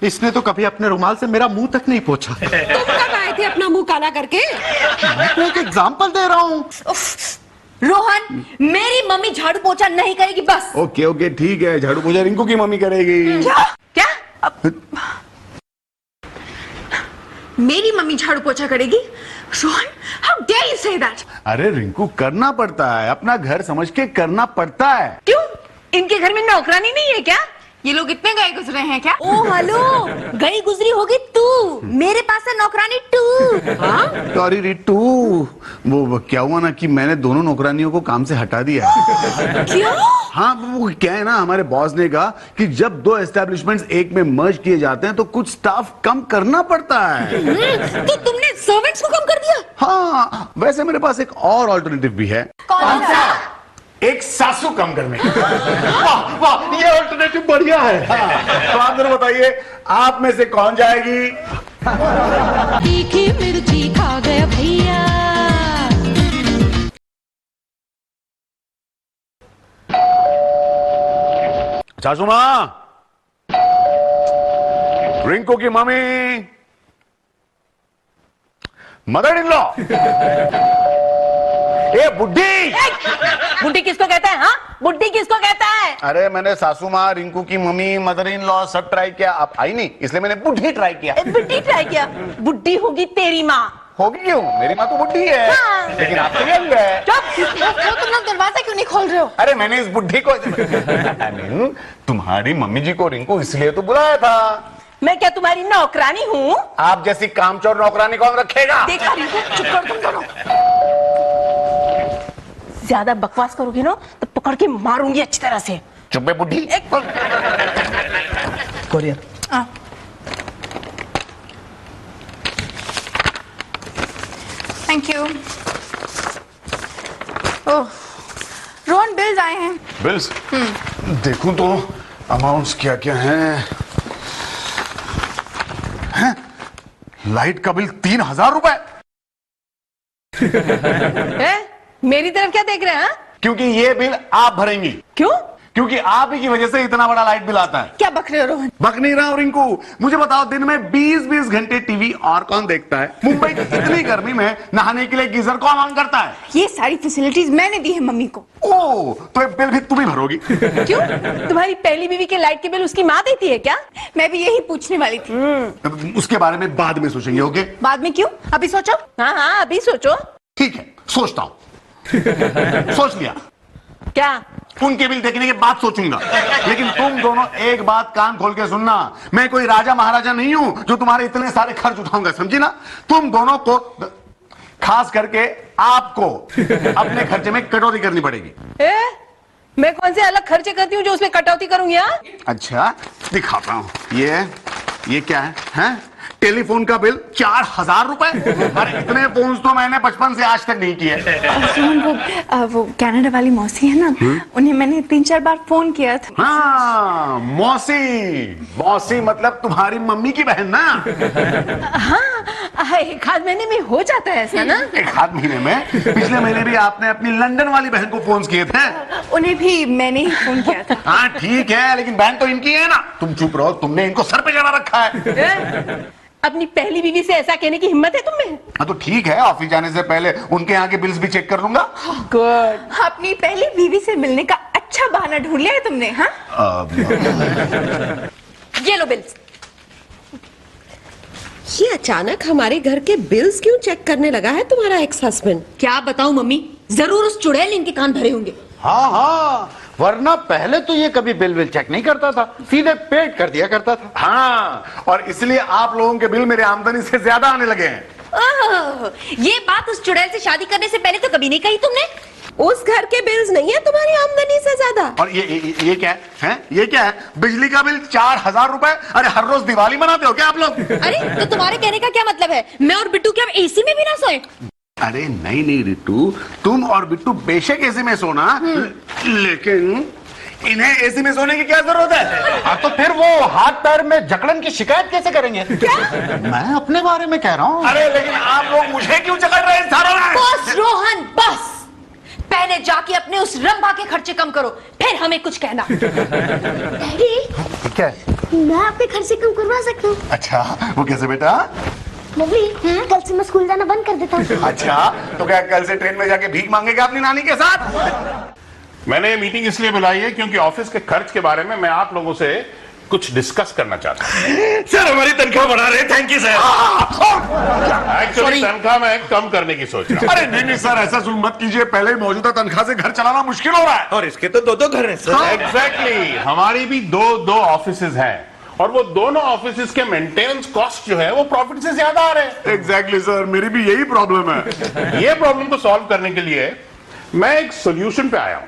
इसने तो कभी अपने रुमाल से मेरा मुंह तक नहीं पोंछा। तुम कब आए थे अपना मुंह काला करके? मैं तो एक एग्जाम्पल दे रहा हूँ। रोहन, मेरी मम्मी झाड़ू पोछा नहीं करेगी बस। ओके ओके ठीक है, झाड़ू पोछा रिंकू की मम्मी करेगी। क्या? मेरी मम्मी झाड़ू पोछा करेगी? Rohan, how dare you say that? अरे रिंकू, करना पड़ता है, अपना घर समझ के करना पड़ता है। क्यों? इनके घर में नौकरानी नहीं है क्या? ये लोग इतने गए गुजरे हैं क्या? ओ हेलो, गई गुजरी होगी तू, मेरे पास है नौकरानी तू। सॉरी रिटू, वो क्या हुआ ना कि मैंने दोनों नौकरानियों को काम से हटा दिया। क्यों? हाँ, वो क्या है ना, हमारे बॉस ने कहा कि जब दो एस्टेब्लिशमेंट्स एक में मर्ज किए जाते हैं तो कुछ स्टाफ कम करना पड़ता है। तो तुमने सर्वेंट्स को कम कर दिया? हाँ, वैसे मेरे पास एक और ऑल्टरनेटिव भी है। कौन सा? एक सासू कम करने का। वाह वाह, ये ऑल्टरनेटिव बढ़िया है। तो आप जरा बताइए, आप में से कौन जाएगी? तीखी मिर्ची खा गया भैया। सासू मां, रिंकू की मम्मी, मदर इन लॉ, ए बुड्ढी। बुड्ढी किसको कहता है? हाँ, बुड्ढी किसको कहता है? अरे मैंने सासू माँ, रिंकू की मम्मी, मदर इन लॉ सब ट्राई किया, आप आई नहीं, इसलिए मैंने बुड्ढी ट्राई किया। बुड्ढी ट्राई किया? बुड्ढी होगी तेरी माँ। होगी क्यों? मेरी माँ तो बुड्ढी है। हाँ। लेकिन आप तो यंग है। वो तुम लोग दरवाजा क्यों नहीं खोल रहे हो? अरे मैंने इस बुड्ढी को I mean, तुम्हारी मम्मी जी को रिंकू इसलिए तो बुलाया था। मैं क्या तुम्हारी नौकरानी हूँ? आप जैसी कामचोर नौकरानी कौन रखेगा? देखा रिंकू, चुप कर तुम दोनों। ज्यादा बकवास करोगे ना तो पकड़ के मारूंगी अच्छी तरह से। चुप है बुड्ढी। Courier. Thank you. Oh, Rohan, bills आए हैं। बिल्स? देखूं तो अमाउंट्स क्या क्या हैं? लाइट का बिल 3,000 रुपए। मेरी तरफ क्या देख रहे हैं? क्योंकि ये बिल आप भरेंगी। क्यों? क्योंकि आप ही की वजह से इतना बड़ा लाइट बिल आता है। क्या बक रहे हो रोहन? बक नहीं रहा हूं रिंकू, मुझे बताओ, दिन में 20-20 घंटे टीवी और कौन देखता है? मुंबई की इतनी गर्मी में नहाने के लिए गीजर कौन ऑन करता है? ये सारी फैसिलिटीज मैंने दी है मम्मी को। ओह, तो ये बिल भी तुम ही भरोगी। क्यों? तुम्हारी पहली बीवी के लाइट के बिल उसकी माँ देती है क्या? मैं भी यही पूछने वाली थी। उसके बारे में बाद में सोचेंगे, ओके? बाद में क्यों? अभी सोचो। हाँ हाँ, अभी सोचो। ठीक है, सोचता हूं। सोच लिया। क्या? उनके बिल देखने के बाद सोचूंगा। लेकिन तुम दोनों एक बात कान खोल के सुनना, मैं कोई राजा महाराजा नहीं हूं जो तुम्हारे इतने सारे खर्च उठाऊंगा, समझी ना? तुम दोनों को, खास करके आपको, अपने खर्चे में कटौती करनी पड़ेगी। मैं कौन से अलग खर्चे करती हूँ जो उसमें कटौती करूंगी? अच्छा, दिखाता हूं। ये क्या है? हैं? टेलीफोन का बिल 4,000 रुपए। अरे इतने फोन तो मैंने बचपन से आज तक नहीं किए। रोहन, वो कनाडा वाली मौसी है ना, उन्हें मैंने 3-4 बार फोन किया था। हाँ, मौसी मतलब तुम्हारी मम्मी की बहन ना? हाँ, एक आध महीने में हो जाता है ऐसा ना? एक आध महीने में? पिछले महीने भी आपने अपनी लंदन वाली बहन को फोन किए थे। उन्हें भी मैंने ही फोन किया था। हाँ ठीक है, लेकिन बहन तो इनकी है ना। तुम चुप रहो, तुमने इनको सर पे चढ़ा रखा है। अपनी पहली बीवी से ऐसा कहने की हिम्मत है तुम्हें? हाँ तो ठीक है, ऑफिस जाने से पहले उनके यहाँ के बिल्स भी चेक कर लूंगा। गुड। अपनी पहली बीवी से मिलने का अच्छा बहाना ढूंढ लिया है तुमने। हाँ, ये लो बिल्स। ये अचानक हमारे घर के बिल्स क्यों चेक करने लगा है तुम्हारा एक्स हस्बैंड? क्या बताऊं मम्मी, जरूर उस चुड़ैल ने इनके कान भरे होंगे। हाँ हाँ, वरना पहले तो ये कभी बिल चेक नहीं करता था, सीधे पेड कर दिया करता था। हाँ, और इसलिए आप लोगों के बिल मेरे आमदनी से ज्यादा आने लगे हैं। ओह, ये बात उस चुड़ैल से शादी करने से पहले तो कभी नहीं कही तुमने। उस घर के बिल्स नहीं है तुम्हारी आमदनी से ज्यादा। और ये क्या है? ये क्या है? बिजली का बिल 4,000 रुपए। अरे हर रोज दिवाली मनाते हो क्या आप लोग? अरे तो तुम्हारे कहने का क्या मतलब है? मैं और बिट्टू क्या एसी में भी ना सोए? अरे नहीं रिट्टू, तुम और बिट्टू बेशक एसी में सोना, लेकिन इन्हें एसी में सोने की क्या जरूरत है? हाँ तो फिर वो हाथ पैर में जकड़न की शिकायत कैसे करेंगे? क्या? मैं अपने बारे में कह रहा हूँ। अरे लेकिन आप लोग मुझे क्यों जकड़ रहे हैं सारों में? बस रोहन, बस। पहले जाके अपने उस रंभा के खर्चे कम करो, फिर हमें कुछ कहना। डैडी, क्या है? मैं आपके खर्चे कम करवा सकता हूँ। अच्छा, वो कैसे बेटा? मम्मी, कल से मैं स्कूल जाना बंद कर देता हूँ। अच्छा, तो क्या कल से ट्रेन में जाके भीख मांगेगा अपनी नानी के साथ? मैंने ये मीटिंग इसलिए बुलाई है क्योंकि ऑफिस के खर्च के बारे में मैं आप लोगों से कुछ डिस्कस करना चाहता हूं। सर, हमारी तनख्वाह बढ़ा रहे, थैंक यू सर। एक्चुअली तनख्वाह मैं कम करने की सोच रहा हूं। अरे नहीं सर, ऐसा जुल्म मत कीजिए, पहले ही मौजूदा तनख्वाह से घर चलाना मुश्किल हो रहा है। और इसके तो दो घर हैं सर। एग्जैक्टली, हमारी भी दो ऑफिसेज हैं और वो दोनों ऑफिसेज के मेंटेनेंस कॉस्ट जो है वो प्रॉफिट से ज्यादा आ रहे हैं। एग्जैक्टली सर, मेरी भी यही प्रॉब्लम है। ये प्रॉब्लम को सॉल्व करने के लिए मैं एक सॉल्यूशन पे आया हूं।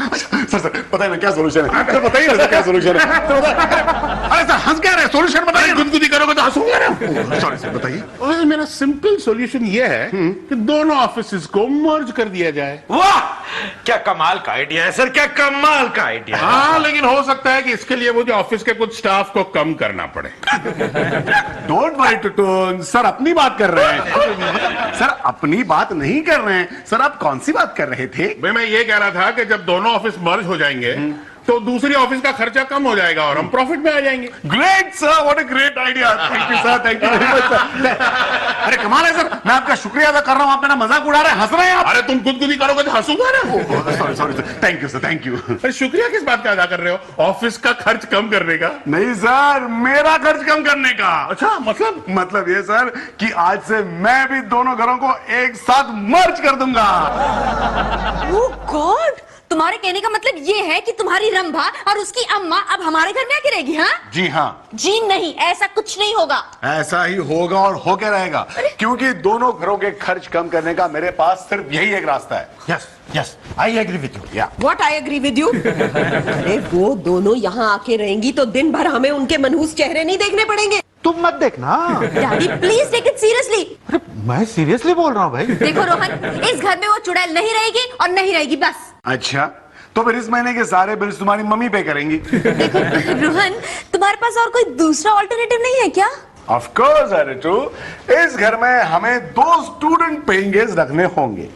अच्छा, सर बताइए ना क्या सोल्यूशन है? सर बताइए ना क्या सोल्यूशन है? अरे सर हंस क्या रहे, सोल्यूशन बताइए। गुदगुदी करोगे तो हंसूंगा ना। सॉरी सर, बताइए। और मेरा सिंपल सॉल्यूशन ये है कि दोनों ऑफिसेज को मर्ज कर दिया जाए। वाह, क्या कमाल का आइडिया है सर, क्या कमाल का आइडिया है। हाँ, लेकिन हो सकता है कि इसके लिए वो जो ऑफिस के कुछ स्टाफ को कम करना पड़े। डोंट वरी टुटुन, सर अपनी बात कर रहे हैं। सर अपनी बात नहीं कर रहे हैं सर, आप कौन सी बात कर रहे थे? भाई मैं ये कह रहा था कि जब दोनों ऑफिस मर्ज हो जाएंगे तो दूसरी ऑफिस का खर्चा कम हो जाएगा और हम प्रॉफिट में आ जाएंगे। Great sir, what a great idea. Thank you sir, thank you very much sir. अरे कमाल है सर, मैं आपका शुक्रिया अदा कर रहा हूं, आप मेरा मजाक उड़ा रहे हैं, हंस रहे हैं आप। अरे तुम गुदगुदी करोगे तो हंसूंगा ना। Sorry sorry sir, thank you sir, thank you. अरे शुक्रिया किस बात का अदा कर रहे हो? ऑफिस का खर्च कम करने का? नहीं सर, मेरा खर्च कम करने का। अच्छा, मतलब ये सर कि आज से मैं भी दोनों घरों को एक साथ मर्ज कर दूंगा। ओह गॉड, तुम्हारे कहने का मतलब ये है कि तुम्हारी रंभा और उसकी अम्मा अब हमारे घर में आके रहेगी? हाँ जी हाँ। जी नहीं, ऐसा कुछ नहीं होगा। ऐसा ही होगा और होके रहेगा, क्योंकि दोनों घरों के खर्च कम करने का मेरे पास सिर्फ यही एक रास्ता है। Yes yes, I agree with you. या what I agree with you? अरे वो दोनों यहाँ आके रहेंगी तो दिन भर हमें उनके मनहूस चेहरे नहीं देखने पड़ेंगे। तुम मत देखना। Daddy please take it seriously. अरे मैं सीरियसली बोल रहा हूँ भाई। देखो रोहन, इस घर में वो चुड़ैल नहीं रहेगी और नहीं रहेगी, बस। अच्छा, तो फिर इस महीने के सारे बिल्स तुम्हारी मम्मी पे करेंगी। देखो रोहन, तुम्हारे पास और कोई दूसरा ऑल्टरनेटिव नहीं है क्या? ऑफ कोर्स रितु, इस घर में हमें 2 स्टूडेंट पेइंगेज रखने होंगे।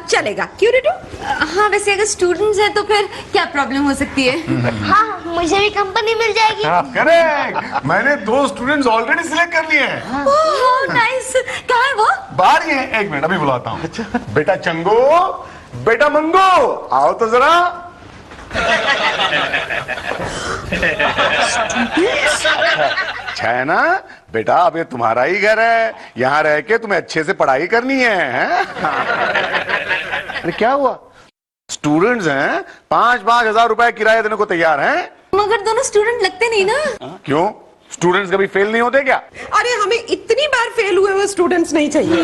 चलेगा, क्यों रिटू? हाँ, वैसे अगर स्टूडेंट्स हैं तो फिर क्या प्रॉब्लम हो सकती है? हाँ, मुझे भी कंपनी मिल जाएगी। करेक्ट, मैंने 2 स्टूडेंट्स ऑलरेडी सिलेक्ट कर लिए हैं। ओह नाइस, कहाँ है वो? बाहर ही है, एक मिनट अभी बुलाता हूँ। बेटा चंगो, बेटा मंगो, आओ तो जरा। अच्छा है ना बेटा, अब ये तुम्हारा ही घर है, यहाँ रह के तुम्हें अच्छे से पढ़ाई करनी है? अरे क्या हुआ? स्टूडेंट्स हैं, 5-5 हजार रुपए किराया देने को तैयार हैं। मगर दोनों स्टूडेंट लगते नहीं ना। क्यों, स्टूडेंट्स कभी फेल नहीं होते क्या? अरे हमें इतनी बार फेल हुए स्टूडेंट्स नहीं चाहिए।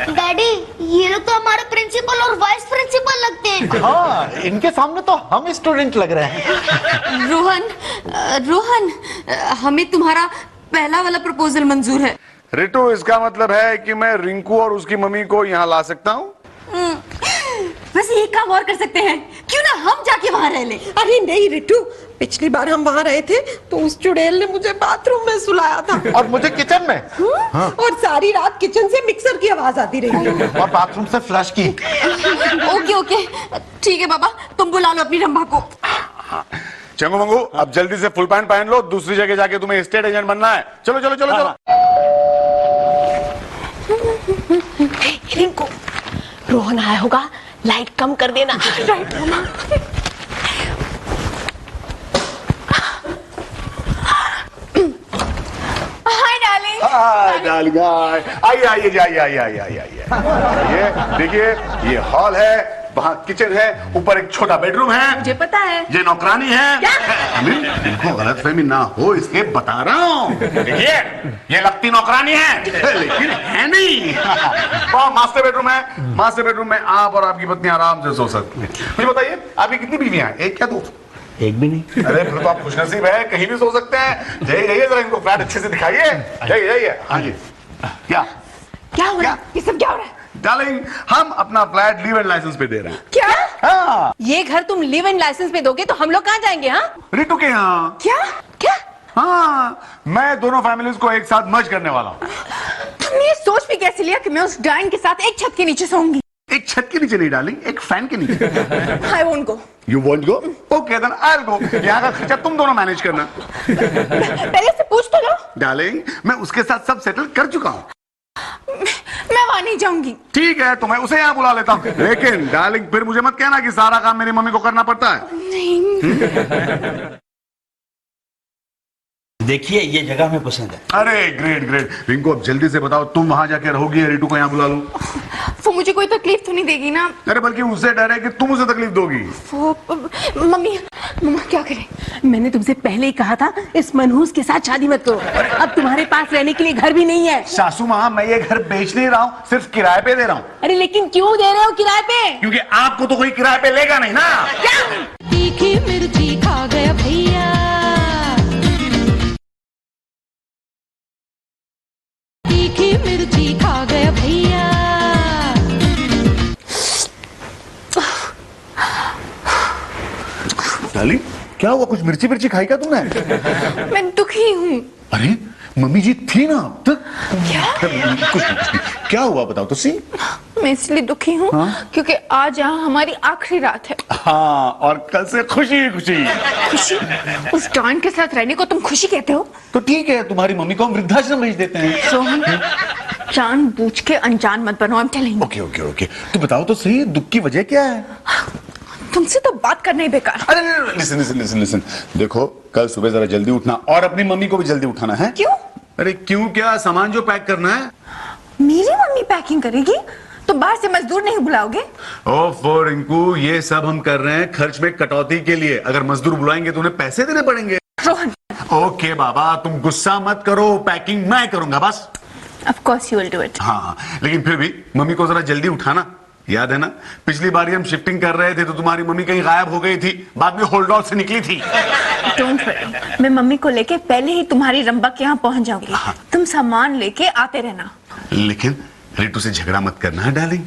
डैडी, ये लोग तो हमारे प्रिंसिपल और वाइस प्रिंसिपल लगते हैं। हाँ, इनके सामने तो हम स्टूडेंट लग रहे हैं। रोहन, हमें तुम्हारा पहला वाला प्रपोजल मंजूर है। रिटू, इसका मतलब है कि मैं रिंकू और उसकी मम्मी को यहाँ ला सकता हूँ? वैसे एक काम और कर सकते हैं, क्यों ना हम जाके वहाँ रह लें? अरे नहीं रिटू, पिछली बार हम वहाँ रहे थे तो उस चुड़ैल ने मुझे बाथरूम में सुलाया था। और मुझे किचन में। हाँ? और सारी रात किचन से मिक्सर की आवाज आती रही। और बाथरूम से फ्लश की। ओके ओके, ठीक है बाबा, तुम बुला लो अपनी रंभा को। चंगो मंगू, अब जल्दी से फुल पैंट पहन लो, दूसरी जगह जाके तुम्हें स्टेट एजेंट बनना है। चलो चलो चलो चलो। रिंकू, रोहन आया होगा, लाइट कम कर देना। Right mama. Hi darling. Hi darling, आइए आइए आइए आइए आइए आइए। ये देखिए, ये हॉल है, वहाँ किचन है, ऊपर एक छोटा बेडरूम है। मुझे पता है। ये नौकरानी है। इनको गलतफहमी ना हो इसके बता रहा हूँ। देखिए, ये लगती नौकरानी है लेकिन है नहीं। वहाँ मास्टर बेडरूम है, मास्टर बेडरूम में आप और आपकी पत्नी आराम से सो सकती है। मुझे बताइए, आपकी कितनी बीवियां हैं? एक क्या 2? एक भी नहीं। अरे फिर तो आप खुशनसीब है, कहीं भी सो सकते हैं। जाइए जाइए, जरा इनको फ्लैट अच्छे से दिखाइए। जाइए जाइए। हाँ जी। क्या क्या हो रहा है? ये सब क्या हो रहा है? डार्लिंग, हम अपना फ्लैट लीव एंड लाइसेंस पे दे रहे हैं। क्या? हाँ। ये घर तुम लिव एंड लाइसेंस पे दोगे तो हम लोग कहाँ जाएंगे? हाँ, रितु के यहाँ। क्या क्या? हाँ, मैं दोनों फैमिलीज को एक साथ मर्ज करने वाला हूँ। तुमने ये सोच भी कैसे लिया कि मैं उस डाइन के साथ एक छत के नीचे सोऊंगी? एक छत के नीचे नहीं डार्लिंग, एक फैन के नीचे। I won't go. You won't go? Okay then I will go. यहाँ का खर्चा तुम दोनों मैनेज करना। पहले से पूछ तो लो। डार्लिंग मैं उसके साथ सब सेटल कर चुका हूँ। मैं वहां नहीं जाऊंगी। ठीक है तो मैं उसे यहाँ बुला लेता हूँ, लेकिन डार्लिंग फिर मुझे मत कहना कि सारा काम मेरी मम्मी को करना पड़ता है। नहीं। देखिए ये जगह हमें पसंद है। अरे ग्रेट ग्रेट। रिंकू अब जल्दी से बताओ, तुम वहां जाके रहोगी या रिटू को यहाँ बुला लूं? वो मुझे कोई तकलीफ तो नहीं देगी ना? अरे बल्कि उससे डर है कि तुम उसे तकलीफ दोगी। वो मम्मी मम्मा क्या करें? मैंने तुमसे पहले ही कहा था इस मनहूस के साथ शादी मत करो। अब तुम्हारे पास रहने के लिए घर भी नहीं है। सासू माँ मैं ये घर बेच नहीं रहा हूँ, सिर्फ किराए पे दे रहा हूँ। अरे लेकिन क्यों दे रहे हो किराए पे? क्योंकि आपको तो कोई किराए पे लेगा नहीं ना। तीखी मिर्ची खा गया भैया, तीखी मिर्ची खा गया भैया। डाली क्या हुआ, कुछ मिर्ची मिर्ची खाई क्या तुमने? मैं दुखी हूँ। अरे मम्मी जी थी ना अब तक। क्या? कुछ नहीं। क्या हुआ बताओ तो सही। मैं इसलिए दुखी हूँ क्योंकि आज यहाँ हमारी आखिरी रात है। हाँ और कल से खुशी खुशी। खुशी? उस डॉन के साथ रहने को तुम खुशी कहते हो? तो ठीक है तुम्हारी मम्मी को हम वृद्धाश्रम भेज देते हैं। सोहन जानबूझ के अनजान मत बनो। I'm telling you। Okay okay okay तो बताओ तो सही दुख की वजह क्या है? तुमसे तो बात करना ही बेकार। अरे लिसन लिसन लिसन लिसन, देखो कल सुबह जरा जल्दी उठना और अपनी मम्मी को भी जल्दी उठाना है। क्यों? अरे क्यों क्या, सामान जो पैक करना है। मेरी मम्मी पैकिंग करेगी तो बाहर से मजदूर नहीं बुलाओगे? ओफो रिंकू ये सब हम कर रहे हैं खर्च में कटौती के लिए। अगर मजदूर बुलाएंगे तो उन्हें पैसे देने पड़ेंगे। रोहन। ओके बाबा तुम गुस्सा मत करो, पैकिंग मैं करूंगा बस। Of course you will do it। हाँ लेकिन फिर भी मम्मी को जरा जल्दी उठाना। याद है ना पिछली बार हम शिफ्टिंग कर रहे थे तो तुम्हारी मम्मी कहीं गायब हो गई थी, बाद में होल्ड आउट से निकली थी। Don't worry, मैं मम्मी को लेके पहले ही तुम्हारी रंबा के यहाँ पहुंच जाऊंगी। तुम सामान लेके आते रहना। लेकिन रिटू से झगड़ा मत करना है डार्लिंग।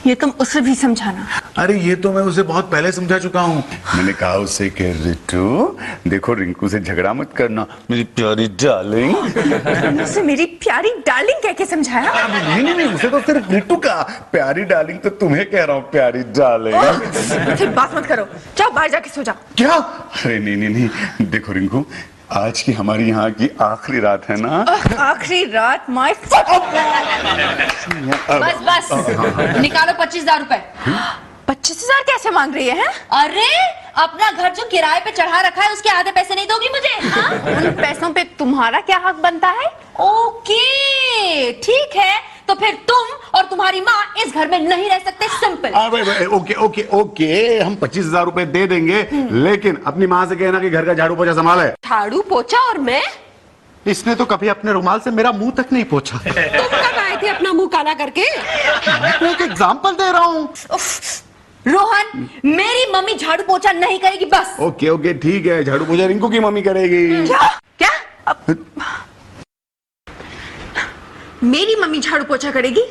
ये तुम उसे भी समझाना। अरे ये तो मैं उसे बहुत पहले समझा चुका हूँ। मैंने कहा उसे कि रिटू देखो रिंकू से झगड़ा मत करना मेरी प्यारी डार्लिंग। तुमने उसे मेरी प्यारी डार्लिंग कह के समझाया? नहीं उसे तो सिर्फ रिटू का प्यारी डार्लिंग, तो तुम्हें कह रहा हूँ प्यारी डार्लिंग। फिर बात मत करो, जाओ बाहर जाके सो जाओ। क्या? अरे नहीं देखो रिंकू आज की हमारी यहाँ की आखिरी रात है ना। आखिरी रात माय बस बस निकालो 25,000 रुपए। 25,000 कैसे मांग रही है? अरे अपना घर जो किराए पे चढ़ा रखा है उसके आधे पैसे नहीं दोगी मुझे? हाँ? उन पैसों पे तुम्हारा क्या हक बनता है? ओके ठीक है तो फिर तुम और तुम्हारी माँ इस घर में नहीं रह सकते। सिंपल। ओके ओके ओके हम 25,000 रुपए दे देंगे, लेकिन अपनी माँ से कहना कि घर का झाड़ू पोछा संभाले। झाड़ू पोछा? और मैं? इसने तो कभी अपने रुमाल से मेरा मुंह तक नहीं पोछा। तुम कब आए थे अपना मुंह काला करके? मैं तो एक एग्जाम्पल दे रहा हूँ। रोहन मेरी मम्मी झाड़ू पोछा नहीं करेगी बस। ओके ओके ठीक है झाड़ू पोछा रिंकू की मम्मी करेगी। क्या? मेरी मम्मी झाड़ू पोछा करेगी?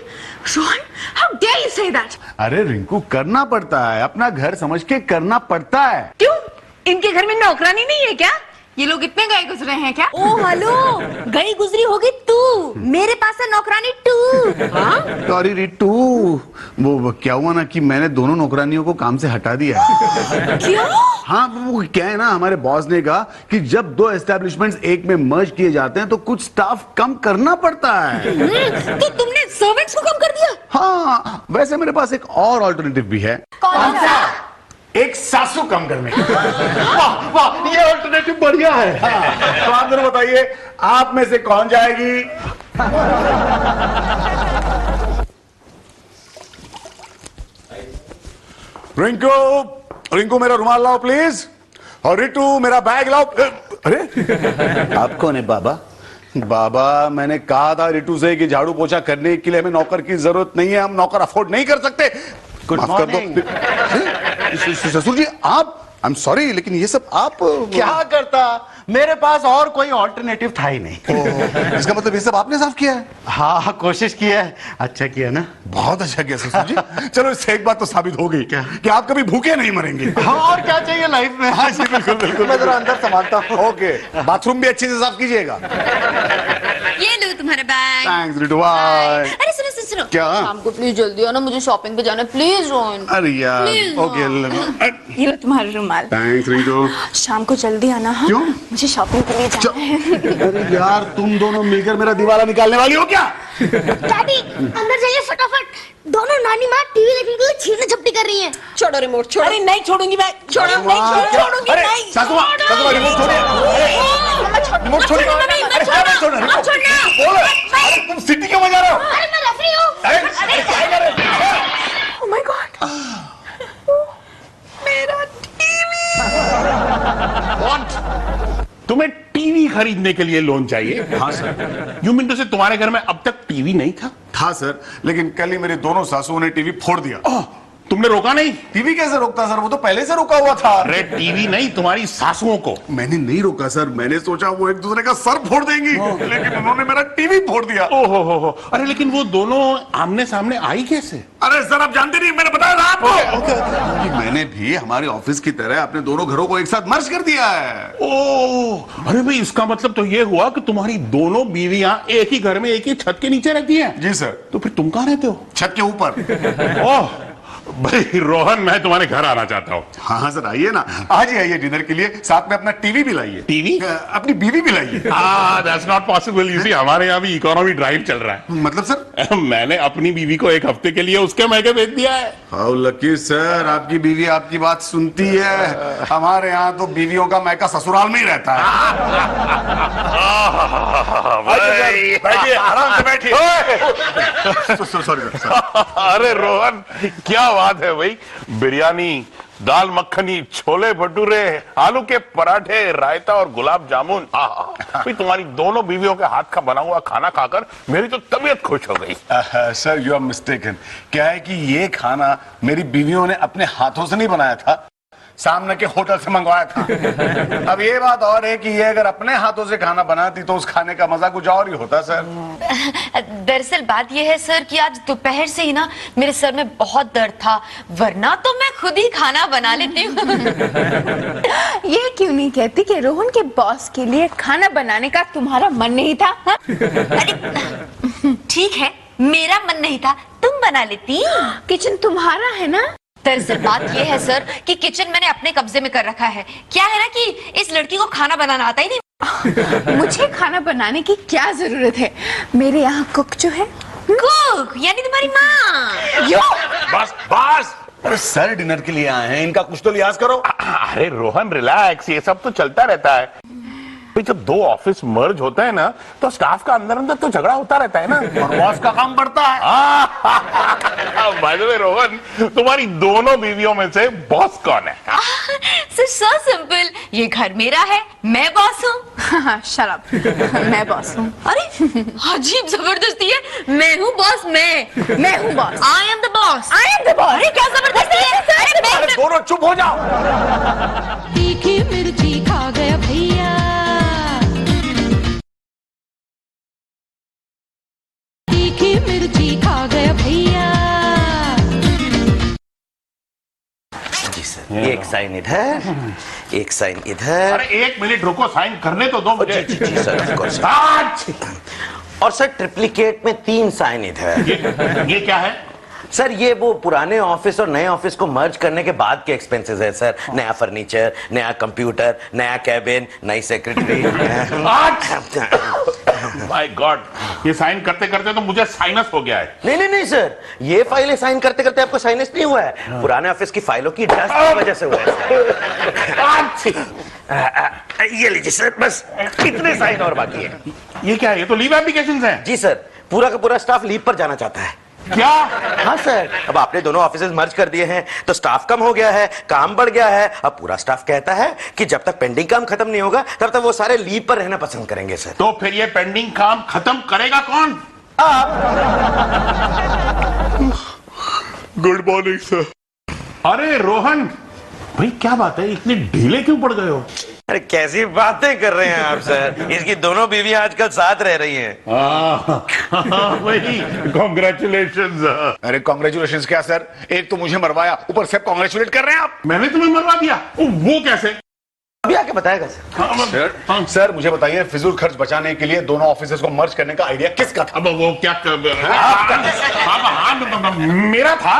Rohan how dare you say that? अरे रिंकू करना पड़ता है, अपना घर समझ के करना पड़ता है। क्यों? इनके घर में नौकरानी नहीं है क्या? ये लोग इतने गए गुजरे हैं क्या? ओ हेलो गई गुजरी होगी तू, मेरे पास है नौकरानी टू। हाँ? सॉरी रिटू वो क्या हुआ ना कि मैंने दोनों नौकरानियों को काम से हटा दिया। क्यों? हाँ वो क्या है ना हमारे बॉस ने कहा कि जब दो एस्टेब्लिशमेंट्स एक में मर्ज किए जाते हैं तो कुछ स्टाफ कम करना पड़ता है। तो तुमने सर्वेंट्स को कम कर दिया? हाँ वैसे मेरे पास एक और ऑल्टरनेटिव भी है। कौन सा? एक सासू कम करने। वाह वाह ये ऑल्टरनेटिव बढ़िया है। हाँ, तो आप जरा बताइए आप में से कौन जाएगी? रिंकू मेरा रुमाल लाओ प्लीज, और रिटू मेरा बैग लाओ। अरे आप कौन है बाबा? बाबा मैंने कहा था रिटू से कि झाड़ू पोछा करने के लिए हमें नौकर की जरूरत नहीं है, हम नौकर अफोर्ड नहीं कर सकते। माफ कर दो ससुर जी आप। आई एम सॉरी लेकिन ये सब आप क्या करता, मेरे पास और कोई ऑल्टरनेटिव था ही नहीं। इसका मतलब ये सब आपने साफ किया है? हाँ कोशिश की है। अच्छा किया ना? बहुत अच्छा किया ससुर जी। चलो इससे एक बात तो साबित हो गई क्या कि आप कभी भूखे नहीं मरेंगे। हाँ और क्या चाहिए लाइफ में। हाँ जी बिल्कुल बिल्कुल। मैं जरा अंदर संभालता हूँ। ओके बाथरूम भी अच्छे से साफ कीजिएगा। ये लो तुम्हारा बैग। Thanks Ritu, bye. अरे सुनो सुनो सुनो, क्या? शाम को प्लीज जल्दी आना, मुझे शॉपिंग पे जाना है, प्लीज रोहन। अरे यार, Please, ओके। ये लो तुम्हारा रुमाल। थैंक्स रिटू। शाम को जल्दी आना। हाँ, क्यों? मुझे शॉपिंग के लिए जाना है। अरे यार, तुम दोनों मिलकर मेरा दिवाला निकालने वाली हो क्या? डैडी अंदर जाइए फटाफट। दोनों नानी माँ टीवी देखने के लिए छीना झपटी कर रही हैं। छोड़ो रिमोट, छोड़ो। अरे नहीं छोड़ूंगी मैं, छोड़ो नहीं छोड़ूंगी अरे नहीं। सासू माँ, रिमोट छोड़िए। रिमोट छोड़िए। अरे क्या नहीं छोड़ना? रिमोट बोलो। अरे तुम सिटी क्यों बजा रहे हो? अरे मैं रेफरी हूँ। अरे क्या कर रहे हो? Oh my God, मेरा तुम्हें टीवी खरीदने के लिए लोन चाहिए? हाँ सर। यू मीन टू से तुम्हारे घर में अब तक टीवी नहीं था? था सर, लेकिन कल ही मेरी दोनों सासुओं ने टीवी फोड़ दिया। ओह, तुमने रोका नहीं? टीवी कैसे रोकता सर, वो तो पहले से रुका हुआ था। अरे टीवी नहीं, तुम्हारी सासुओं को। मैंने नहीं रोका सर, मैंने सोचा वो एक दूसरे का सर फोड़ देंगी, लेकिन उन्होंने मेरा टीवी फोड़ दिया। ओहो हो। अरे लेकिन वो दोनों आमने सामने आई कैसे? अरे सर, आप जानते नहीं, मैंने बताया था आपको कि मैंने भी हमारे ऑफिस की तरह अपने दोनों घरों को एक साथ मर्ज कर दिया है। ओह, अरे भाई इसका मतलब तो ये हुआ कि तुम्हारी दोनों बीवियां एक ही घर में एक ही छत के नीचे रहती हैं? जी सर। तो फिर तुम कहाँ रहते हो? छत के ऊपर। ओह भाई रोहन, मैं तुम्हारे घर आना चाहता हूँ। हाँ हाँ सर, आइए ना, आज ही आइए डिनर के लिए, साथ में अपना टीवी भी लाइए। टीवी? अपनी बीवी भी लाइए। That's not possible. You see, हमारे यहाँ भी इकोनॉमी ड्राइव चल रहा है। मतलब सर? मैंने अपनी बीवी को एक हफ्ते के लिए उसके मैके भेज दिया है। हाउ लकी सर, आपकी बीवी आपकी बात सुनती है। हमारे यहाँ तो बीवियों का मैका ससुराल में ही रहता है। बैठिए, आराम से बैठिए। Sorry sir. अरे रोहन, क्या बात है भाई, बिरयानी, दाल मखनी, छोले भटूरे, आलू के पराठे, रायता और गुलाब जामुन। भाई तुम्हारी दोनों बीवियों के हाथ का बना हुआ खाना खाकर मेरी तो तबीयत खुश हो गई। Sir you are mistaken. क्या है कि ये खाना मेरी बीवियों ने अपने हाथों से नहीं बनाया था, सामने के होटल से मंगवाया था। अब ये बात और है कि ये अगर अपने हाथों से खाना बनाती तो उस खाने का मजा कुछ और ही होता सर। दरअसल बात यह है सर कि आज दोपहर से ही ना मेरे सर में बहुत दर्द था, वरना तो मैं खुद ही खाना बना लेती हूँ। ये क्यों नहीं कहती कि रोहन के बॉस के लिए खाना बनाने का तुम्हारा मन नहीं था? हाँ? अरे ठीक है, मेरा मन नहीं था, तुम बना लेती। किचन तुम्हारा है ना? दरअसल बात यह है सर कि किचन मैंने अपने कब्जे में कर रखा है। क्या है ना कि इस लड़की को खाना बनाना आता ही नहीं। मुझे खाना बनाने की क्या जरूरत है, मेरे यहाँ कुक जो है। कुक यानी तुम्हारी माँ। बस अरे सर डिनर के लिए आए हैं, इनका कुछ तो लिहाज करो। अरे रोहन रिलैक्स, ये सब तो चलता रहता है। भाई जब दो ऑफिस मर्ज होता है ना, तो स्टाफ का अंदर अंदर तो झगड़ा होता रहता है ना, और बॉस का काम बढ़ता है। बाय द वे रोहन, तुम्हारी दोनों बीवियों में से बॉस कौन है? सो सिंपल, ये घर मेरा है, मैं बॉस हूँ। हाँ, शट अप, मैं बॉस हूँ। अरे अजीब जबरदस्ती है, मैं हूँ बॉस, मैं हूँ boss. I am the boss. I am the boss. अरे क्या जबरदस्ती है? अरे दोनों चुप हो जाओ। तीखी मिर्ची खा गया भैया, तीखी मिर्ची खा गया भैया। जी सर, एक साइन इधर, एक साइन इधर। अरे एक मिनट रुको, साइन करने तो दो मुझे। जी जी सर, of course। स्टार्ट। और सर ट्रिप्लिकेट में 3 साइन इधर। ये क्या है? सर ये वो पुराने ऑफिस और नए ऑफिस को मर्ज करने के बाद के एक्सपेंसेस है सर। नया फर्नीचर, नया कंप्यूटर, नया कैबिन, नई सेक्रेटरी। माय गॉड, ये साइन करते करते तो मुझे साइनस हो गया है। नहीं नहीं नहीं सर, ये फाइलें साइन करते करते आपको साइनस नहीं हुआ है, पुराने ऑफिस की फाइलों की डस्ट की वजह से हुआ है। ये लीजिए सर, बस इतने साइन और बाकी है। ये क्या है? ये तो लीव एप्लीकेशंस हैं। जी सर, पूरा का पूरा स्टाफ लीव पर जाना चाहता है। क्या? हाँ सर, अब आपने दोनों ऑफिसेज मर्ज कर दिए हैं तो स्टाफ कम हो गया है, काम बढ़ गया है। अब पूरा स्टाफ कहता है कि जब तक पेंडिंग काम खत्म नहीं होगा तब तक वो सारे लीव पर रहना पसंद करेंगे सर। तो फिर ये पेंडिंग काम खत्म करेगा कौन? आप। Good morning sir. अरे रोहन भाई, क्या बात है, इतने ढीले क्यों पड़ गए हो? अरे कैसी बातें कर रहे हैं आप सर, इसकी दोनों बीवियां आजकल साथ रह रही हैं। वही, कॉन्ग्रेचुलेशंस। अरे कॉन्ग्रेचुलेशंस क्या सर, एक तो मुझे मरवाया, ऊपर से कॉन्ग्रेचुलेट कर रहे हैं आप। मैंने तुम्हें मरवा दिया? वो कैसे? अभी आके बताएगा सर। सर मुझे बताइए, फिजूल खर्च बचाने के लिए दोनों ऑफिसेज को मर्ज करने का आइडिया किसका था? अब वो क्या मेरा था,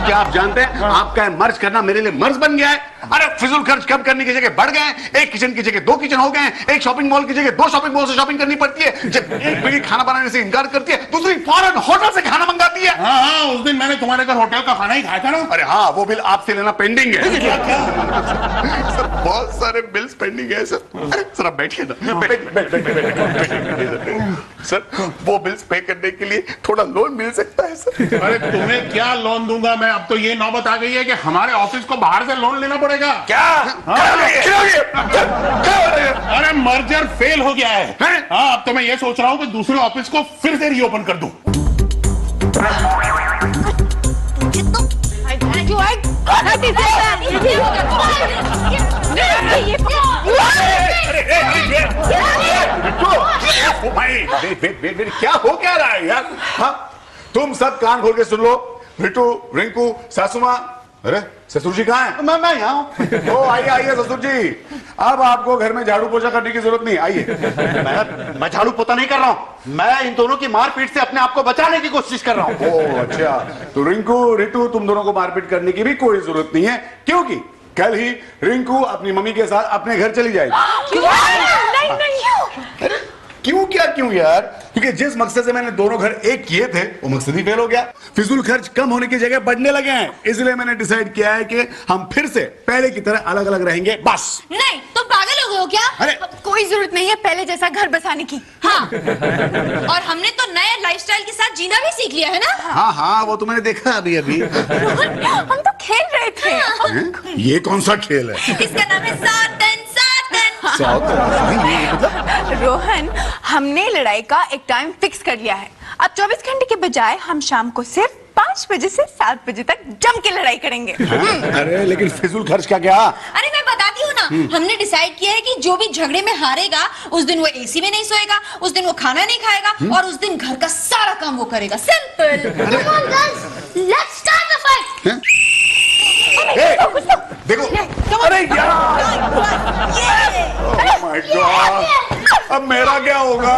क्या आप जानते हैं आपका मर्ज करना मेरे लिए मर्ज बन गया है? अरे फिजूल खर्च कम करने की जगह बढ़ गए हैं। एक किचन की जगह 2 किचन हो गए हैं। एक शॉपिंग मॉल की जगह 2 शॉपिंग मॉल से शॉपिंग करनी पड़ती है। जब एक बीड़ी खाना बनाने से इनकार करती है, दूसरी फॉरेन होटल से खाना मंगाती है। हाँ, उस दिन मैंने तुम्हारे घर होटल का खाना ही खाया था ना। अरे हाँ, वो बिल आपसे लेना पेंडिंग है। सर बहुत सारे बिल्स पेंडिंग है सर। अरे सर आप बैठिए ना। सर वो बिल्स पे करने के लिए थोड़ा लोन मिल सकता है सर? अरे तुम्हें क्या लोन दूंगा मैं? अब तो ये नौबत आ गई है कि हमारे ऑफिस को बाहर से लोन लेना पड़ेगा। क्या? अरे मर्जर फेल हो गया है। हाँ, अब तो मैं ये सोच रहा हूँ कि दूसरे ऑफिस को फिर से रीओपन कर दूं। क्या हो क्या रहा है यार? हाँ तुम सब कान खोल के सुन लो। बिट्टू, रिंकू, सासू माँ, अरे ससुर जी कहाँ हैं? मैं यहाँ हूँ। ओ आइए आइए ससुर जी, अब आपको घर में झाड़ू पोछा करने की जरूरत नहीं। आइए। मैं झाड़ू पोता नहीं कर रहा हूँ, मैं इन दोनों की मारपीट से अपने आप को बचाने की कोशिश कर रहा हूँ। ओ अच्छा, तो रिंकू, रिटू, तुम दोनों को मारपीट करने की भी कोई जरूरत नहीं है, क्योंकि कल ही रिंकू अपनी मम्मी के साथ अपने घर चली जाएगी। क्यों क्या क्यों यार? क्योंकि जिस मकसद से मैंने दोनों घर एक किए थे वो मकसद ही फेल हो गया। फिजूल खर्च कम होने की जगह बढ़ने लगे हैं, इसलिए मैंने डिसाइड किया है कि हम फिर से पहले की तरह अलग अलग रहेंगे बस। नहीं, तुम पागल हो गए हो क्या? अरे कोई जरूरत नहीं है पहले जैसा घर बसाने की। हाँ, और हमने तो नए लाइफस्टाइल के साथ जीना भी सीख लिया है ना। हाँ हाँ, वो तो मैंने देखा अभी अभी। हम तो खेल रहे थे। हैं? ये कौन सा खेल है? इसका नाम है सातन सातन। रोहन, हमने लड़ाई का एक टाइम फिक्स कर लिया है। अब 24 घंटे के बजाय हम शाम को सिर्फ 5 बजे से 7 बजे तक जम के लड़ाई करेंगे। अरे लेकिन फिजूल खर्च का क्या? अरे मैं बताती हूँ ना, हमने डिसाइड किया है कि जो भी झगड़े में हारेगा उस दिन वो एसी में नहीं सोएगा, उस दिन वो खाना नहीं खाएगा और उस दिन घर का सारा काम वो करेगा। Simple. Come on, girls, let's start the fight. देखो, अरे यार, oh my God, अब मेरा क्या होगा?